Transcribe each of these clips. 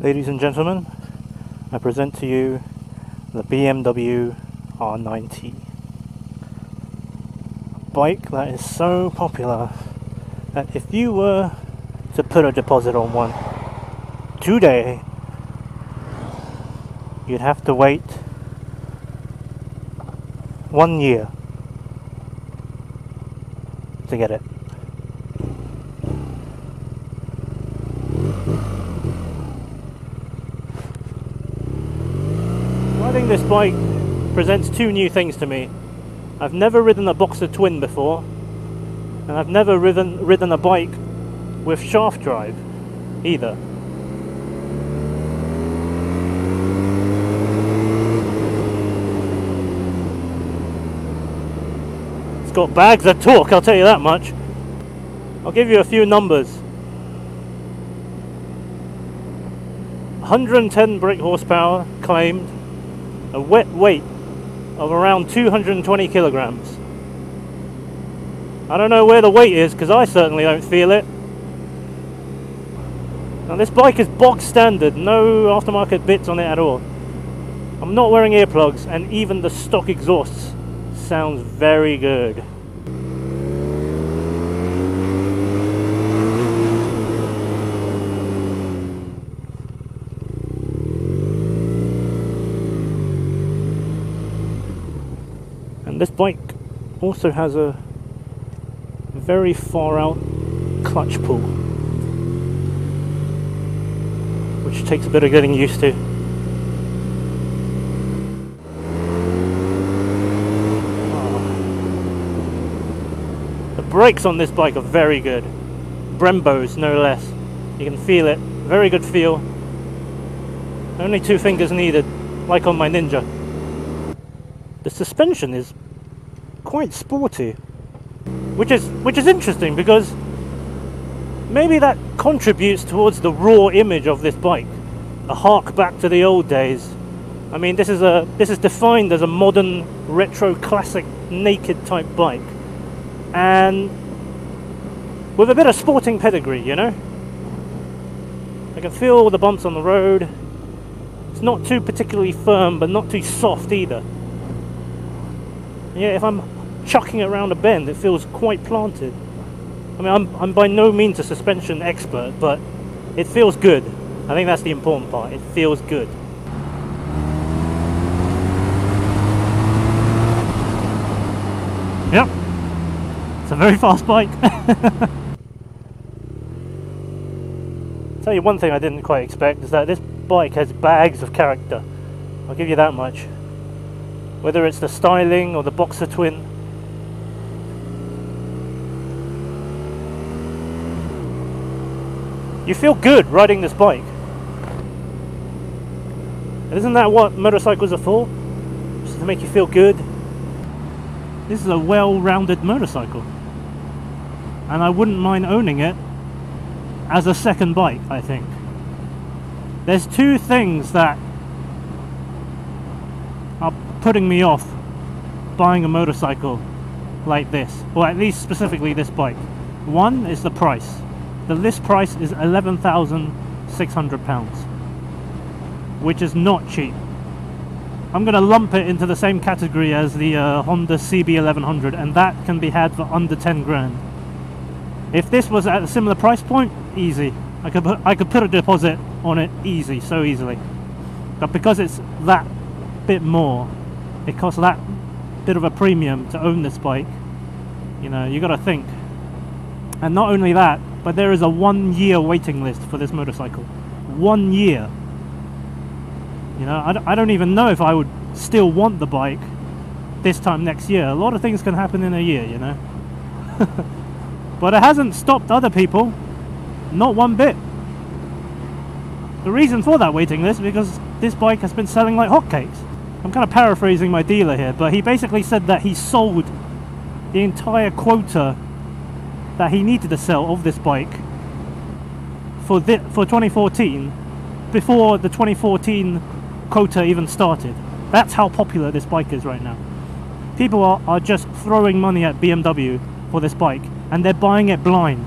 Ladies and gentlemen, I present to you the BMW R a bike that is so popular that if you were to put a deposit on one today, you'd have to wait 1 year to get it. I think this bike presents two new things to me. I've never ridden a Boxer Twin before, and I've never ridden a bike with shaft drive either. It's got bags of torque, I'll tell you that much. I'll give you a few numbers. 110 brake horsepower claimed, a wet weight of around 220 kilograms. I don't know where the weight is because I certainly don't feel it. Now this bike is bog standard, no aftermarket bits on it at all. I'm not wearing earplugs and even the stock exhausts sounds very good. And this bike also has a very far out clutch pull, which takes a bit of getting used to. The brakes on this bike are very good. Brembos, no less. You can feel it. Very good feel. Only 2 fingers needed, like on my Ninja. The suspension is quite sporty, which is interesting because maybe that contributes towards the raw image of this bike, a hark back to the old days. I mean, this is defined as a modern retro classic naked type bike, and with a bit of sporting pedigree, you know. I can feel all the bumps on the road. It's not too particularly firm, but not too soft either. Yeah, if I'm chucking it around a bend, it feels quite planted. I mean, I'm by no means a suspension expert, but it feels good. I think that's the important part. It feels good. Yep, it's a very fast bike. Tell you one thing I didn't quite expect is that this bike has bags of character. I'll give you that much. Whether it's the styling or the Boxer Twin. You feel good riding this bike. Isn't that what motorcycles are for? Just to make you feel good. This is a well-rounded motorcycle. And I wouldn't mind owning it as a second bike, I think. There's two things that are putting me off buying a motorcycle like this, or at least specifically this bike. One is the price. The list price is £11,600, which is not cheap. I'm going to lump it into the same category as the Honda CB1100, and that can be had for under 10 grand. If this was at a similar price point, easy. I could put a deposit on it easy, so easily. But because it's that bit more, it costs that bit of a premium to own this bike. You know, you got to think. And not only that, but there is a 1 year waiting list for this motorcycle. 1 year. You know, I don't even know if I would still want the bike this time next year. A lot of things can happen in a year, you know. But it hasn't stopped other people, not one bit. The reason for that waiting list is because this bike has been selling like hotcakes. I'm kind of paraphrasing my dealer here, but he basically said that he sold the entire quota that he needed to sell of this bike for 2014 before the 2014 quota even started. That's how popular this bike is right now. People are just throwing money at BMW for this bike, and they're buying it blind.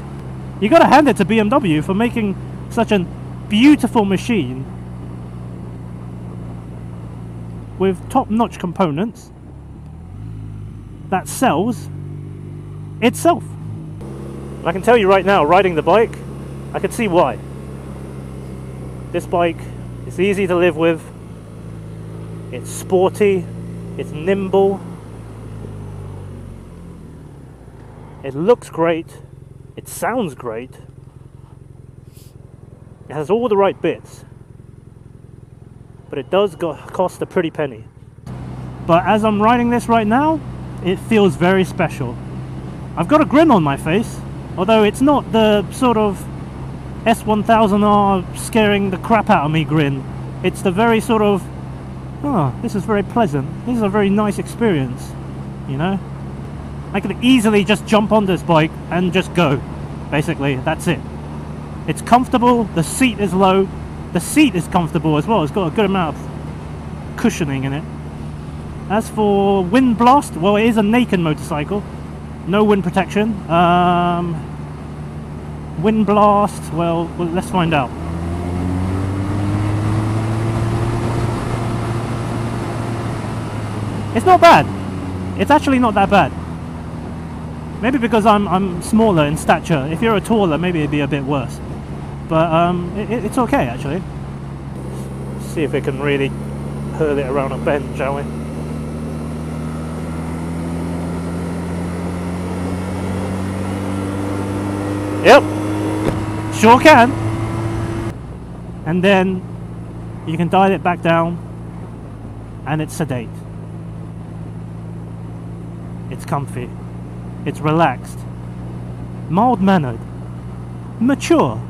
You gotta hand it to BMW for making such an beautiful machine with top-notch components that sells itself. And I can tell you right now, riding the bike, I can see why. This bike is easy to live with, it's sporty, it's nimble, it looks great, it sounds great, it has all the right bits, but it does cost a pretty penny. But as I'm riding this right now, it feels very special. I've got a grin on my face, although it's not the sort of S1000R scaring the crap out of me grin. It's the very sort of, oh, this is very pleasant, this is a very nice experience, you know? I could easily just jump on this bike and just go, basically, that's it. It's comfortable, the seat is low, the seat is comfortable as well, it's got a good amount of cushioning in it. As for wind blast, well, it is a naked motorcycle, no wind protection. Wind blast, well, let's find out. It's not bad. It's actually not that bad. Maybe because I'm smaller in stature. If you're a taller, maybe it'd be a bit worse. But it's okay actually. Let's see if we can really hurl it around a bend, shall we? Yep, sure can. And then you can dial it back down and it's sedate. It's comfy. It's relaxed. Mild-mannered. Mature.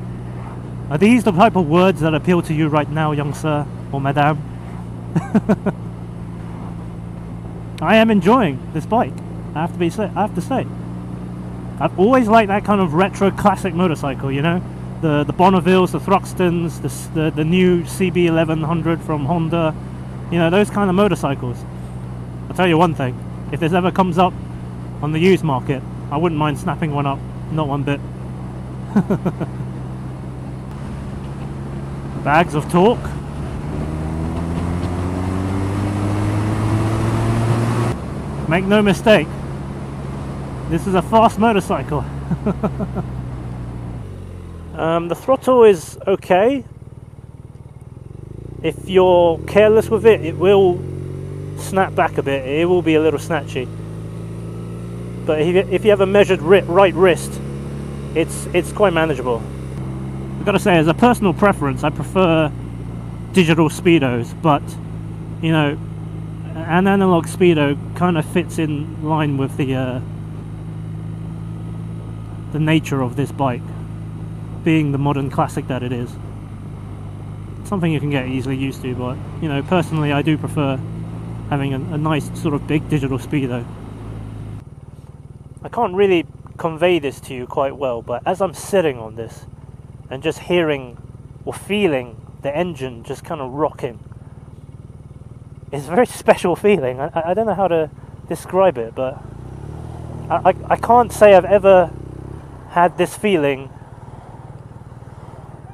Are these the type of words that appeal to you right now, young sir or madame? I am enjoying this bike, I have to say. I've always liked that kind of retro classic motorcycle, you know? The Bonnevilles, the Thruxtons, the new CB1100 from Honda. You know, those kind of motorcycles. I'll tell you one thing, if this ever comes up on the used market, I wouldn't mind snapping one up, not one bit. Bags of torque. Make no mistake, this is a fast motorcycle. The throttle is okay. If you're careless with it, it will snap back a bit. It will be a little snatchy. But if you have a measured right wrist, it's quite manageable. I've got to say, as a personal preference, I prefer digital speedos, but you know, an analog speedo kind of fits in line with the nature of this bike, being the modern classic that it is. Something you can get easily used to, but you know, personally I do prefer having a nice sort of big digital speedo. I can't really convey this to you quite well, but as I'm sitting on this and just hearing or feeling the engine just kind of rocking, it's a very special feeling. I don't know how to describe it, but I can't say I've ever had this feeling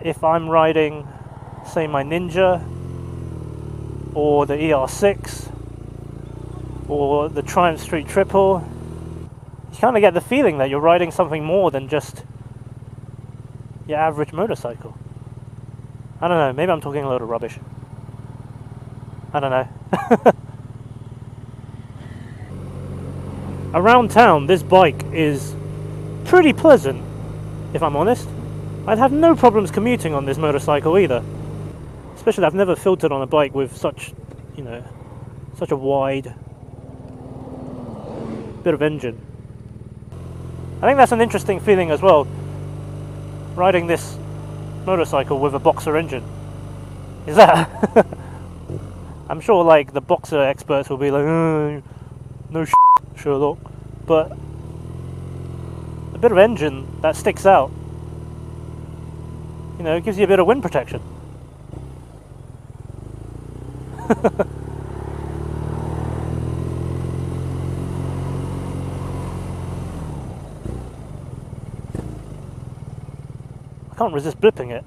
if I'm riding, say, my Ninja or the ER6 or the Triumph Street Triple. You kind of get the feeling that you're riding something more than just your average motorcycle. I don't know, maybe I'm talking a load of rubbish. I don't know. Around town, this bike is pretty pleasant, if I'm honest. I'd have no problems commuting on this motorcycle either. Especially I've never filtered on a bike with such, you know, such a wide bit of engine. I think that's an interesting feeling as well, riding this motorcycle with a boxer engine. Is that? I'm sure like the boxer experts will be like, oh, no shit, Sherlock, but a bit of engine that sticks out, you know, it gives you a bit of wind protection. I can't resist blipping it.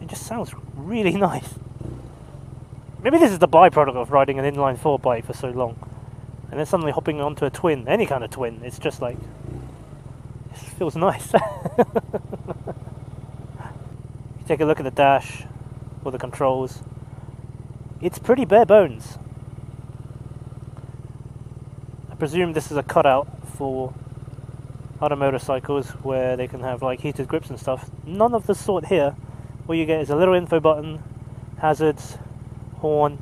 It just sounds really nice. Maybe this is the byproduct of riding an inline 4 bike for so long. And then suddenly hopping onto a twin, any kind of twin, it's just like, it feels nice. You take a look at the dash, or the controls, it's pretty bare bones. I presume this is a cutout for other motorcycles where they can have like heated grips and stuff. None of the sort here. All you get is a little info button, hazards, horn,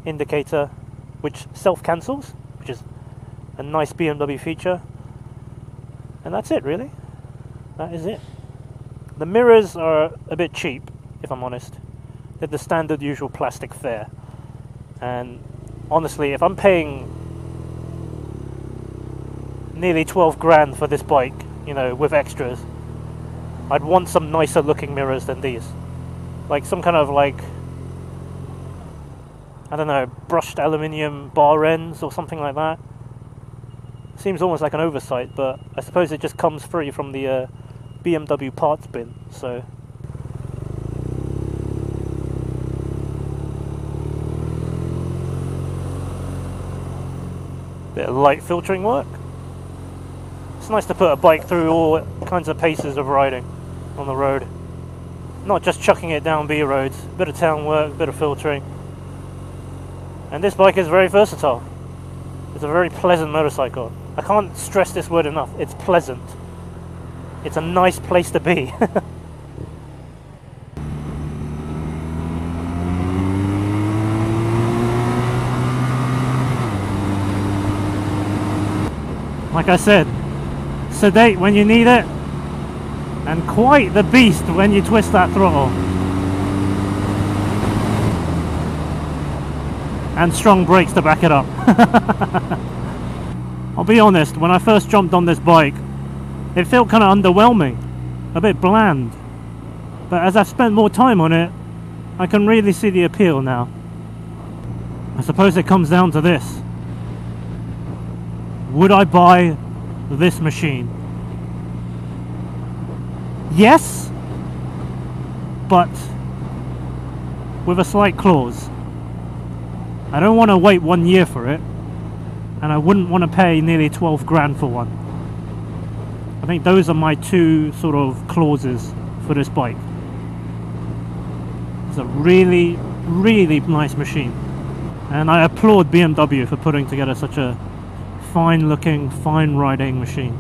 indicator, which self-cancels, which is a nice BMW feature. And that's it, really. That is it. The mirrors are a bit cheap, if I'm honest. They're the standard usual plastic fare. And honestly, if I'm paying nearly 12 grand for this bike, you know, with extras, I'd want some nicer looking mirrors than these. Like some kind of like, I don't know, brushed aluminium bar ends or something like that. Seems almost like an oversight, but I suppose it just comes free from the BMW parts bin, so. Bit of light filtering work. It's nice to put a bike through all kinds of paces of riding on the road. Not just chucking it down B roads, bit of town work, bit of filtering. And this bike is very versatile. It's a very pleasant motorcycle. I can't stress this word enough. It's pleasant. It's a nice place to be. Like I said, sedate when you need it, and quite the beast when you twist that throttle. And strong brakes to back it up. I'll be honest, when I first jumped on this bike, it felt kind of underwhelming, a bit bland. But as I've spent more time on it, I can really see the appeal now. I suppose it comes down to this. Would I buy this machine? Yes, but with a slight clause. I don't want to wait 1 year for it, and I wouldn't want to pay nearly 12 grand for one. I think those are my two sort of clauses for this bike. It's a really, really nice machine, and I applaud BMW for putting together such a fine looking, fine riding machine.